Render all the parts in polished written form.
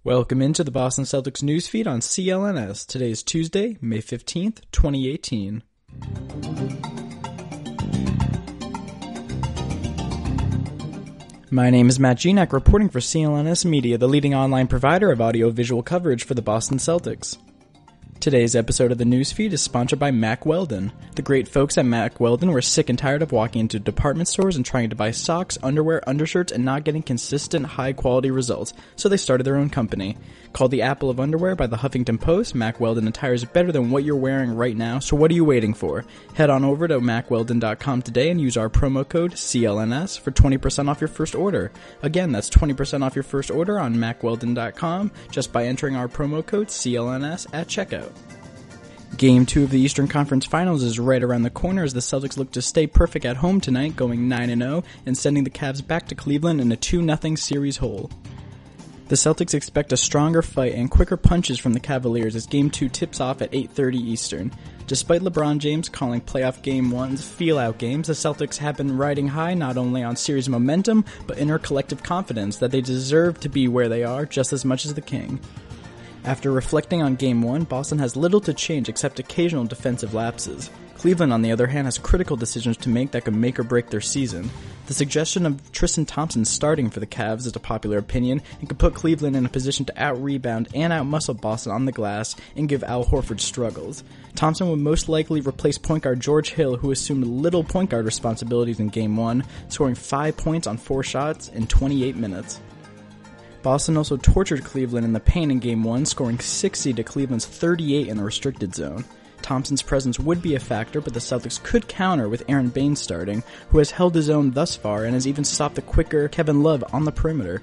Welcome into the Boston Celtics newsfeed on CLNS. Today is Tuesday, May 15th, 2018. My name is Matt Zarren, reporting for CLNSMedia, the leading online provider of audio-visual coverage for the Boston Celtics. Today's episode of the newsfeed is sponsored by Mack Weldon. The great folks at Mack Weldon were sick and tired of walking into department stores and trying to buy socks, underwear, undershirts, and not getting consistent, high-quality results, so they started their own company. Called the Apple of Underwear by the Huffington Post, Mack Weldon attires better than what you're wearing right now, so what are you waiting for? Head on over to mackweldon.com today and use our promo code CLNS for 20% off your first order. Again, that's 20% off your first order on mackweldon.com just by entering our promo code CLNS at checkout. Game 2 of the Eastern Conference Finals is right around the corner as the Celtics look to stay perfect at home tonight, going 9-0 and sending the Cavs back to Cleveland in a 2-0 series hole. The Celtics expect a stronger fight and quicker punches from the Cavaliers as Game 2 tips off at 8:30 Eastern. Despite LeBron James calling playoff Game 1's feel-out games, the Celtics have been riding high not only on series momentum, but in their collective confidence that they deserve to be where they are just as much as the King. After reflecting on Game 1, Boston has little to change except occasional defensive lapses. Cleveland, on the other hand, has critical decisions to make that could make or break their season. The suggestion of Tristan Thompson starting for the Cavs is a popular opinion and could put Cleveland in a position to out-rebound and out-muscle Boston on the glass and give Al Horford struggles. Thompson would most likely replace point guard George Hill, who assumed little point guard responsibilities in Game 1, scoring 5 points on 4 shots in 28 minutes. Boston also tortured Cleveland in the paint in Game 1, scoring 60 to Cleveland's 38 in the restricted zone. Thompson's presence would be a factor, but the Celtics could counter with Aaron Baines starting, who has held his own thus far and has even stopped the quicker Kevin Love on the perimeter.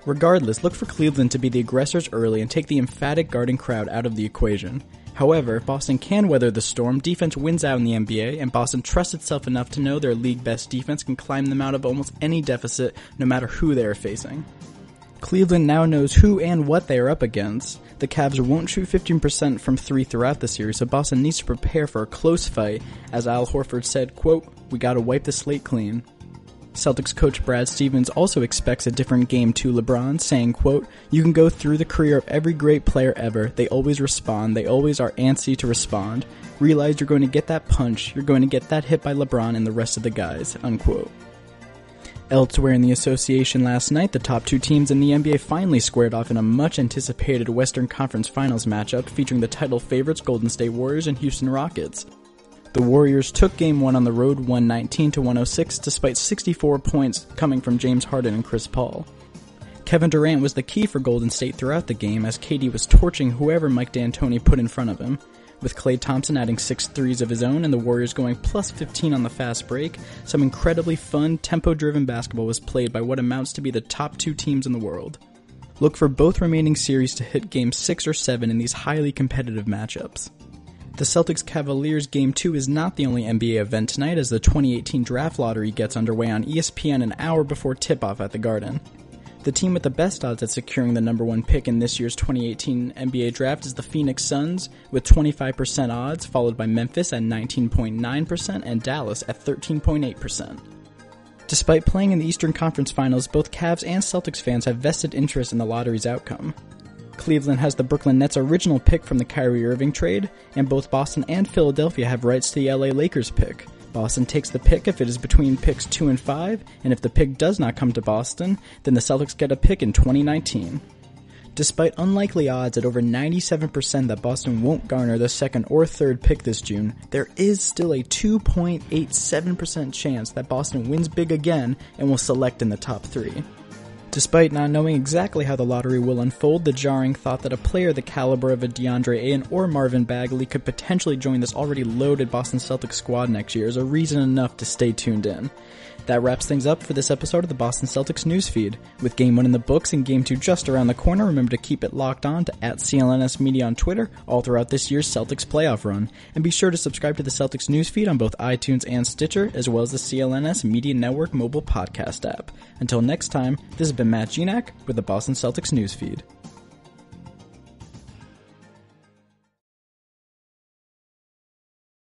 Regardless, look for Cleveland to be the aggressors early and take the emphatic guarding crowd out of the equation. However, if Boston can weather the storm, defense wins out in the NBA, and Boston trusts itself enough to know their league-best defense can climb them out of almost any deficit, no matter who they are facing. Cleveland now knows who and what they are up against. The Cavs won't shoot 15% from 3 throughout the series, so Boston needs to prepare for a close fight. As Al Horford said, quote, "We gotta wipe the slate clean." Celtics coach Brad Stevens also expects a different Game 2 LeBron, saying, quote, "You can go through the career of every great player ever. They always respond. They always are antsy to respond. Realize you're going to get that punch. You're going to get that hit by LeBron and the rest of the guys," unquote. Elsewhere in the association last night, the top 2 teams in the NBA finally squared off in a much-anticipated Western Conference Finals matchup featuring the title favorites Golden State Warriors and Houston Rockets. The Warriors took Game 1 on the road 119-106 despite 64 points coming from James Harden and Chris Paul. Kevin Durant was the key for Golden State throughout the game as KD was torching whoever Mike D'Antoni put in front of him. With Klay Thompson adding 6 threes of his own and the Warriors going plus 15 on the fast break, some incredibly fun, tempo-driven basketball was played by what amounts to be the top 2 teams in the world. Look for both remaining series to hit Game 6 or 7 in these highly competitive matchups. The Celtics-Cavaliers Game 2 is not the only NBA event tonight as the 2018 Draft Lottery gets underway on ESPN an hour before tip-off at the Garden. The team with the best odds at securing the number 1 pick in this year's 2018 NBA draft is the Phoenix Suns with 25% odds, followed by Memphis at 19.9% and Dallas at 13.8%. Despite playing in the Eastern Conference Finals, both Cavs and Celtics fans have vested interest in the lottery's outcome. Cleveland has the Brooklyn Nets' original pick from the Kyrie Irving trade, and both Boston and Philadelphia have rights to the LA Lakers pick. Boston takes the pick if it is between picks 2 and 5, and if the pick does not come to Boston, then the Celtics get a pick in 2019. Despite unlikely odds at over 97% that Boston won't garner the 2nd or 3rd pick this June, there is still a 2.87% chance that Boston wins big again and will select in the top 3. Despite not knowing exactly how the lottery will unfold, the jarring thought that a player the caliber of a DeAndre Ayton or Marvin Bagley could potentially join this already loaded Boston Celtics squad next year is a reason enough to stay tuned in. That wraps things up for this episode of the Boston Celtics newsfeed. With Game 1 in the books and Game 2 just around the corner, remember to keep it locked on to @CLNSMedia on Twitter all throughout this year's Celtics playoff run. And be sure to subscribe to the Celtics newsfeed on both iTunes and Stitcher, as well as the CLNS Media Network mobile podcast app. Until next time, this has been Matt Zarren with the Boston Celtics newsfeed.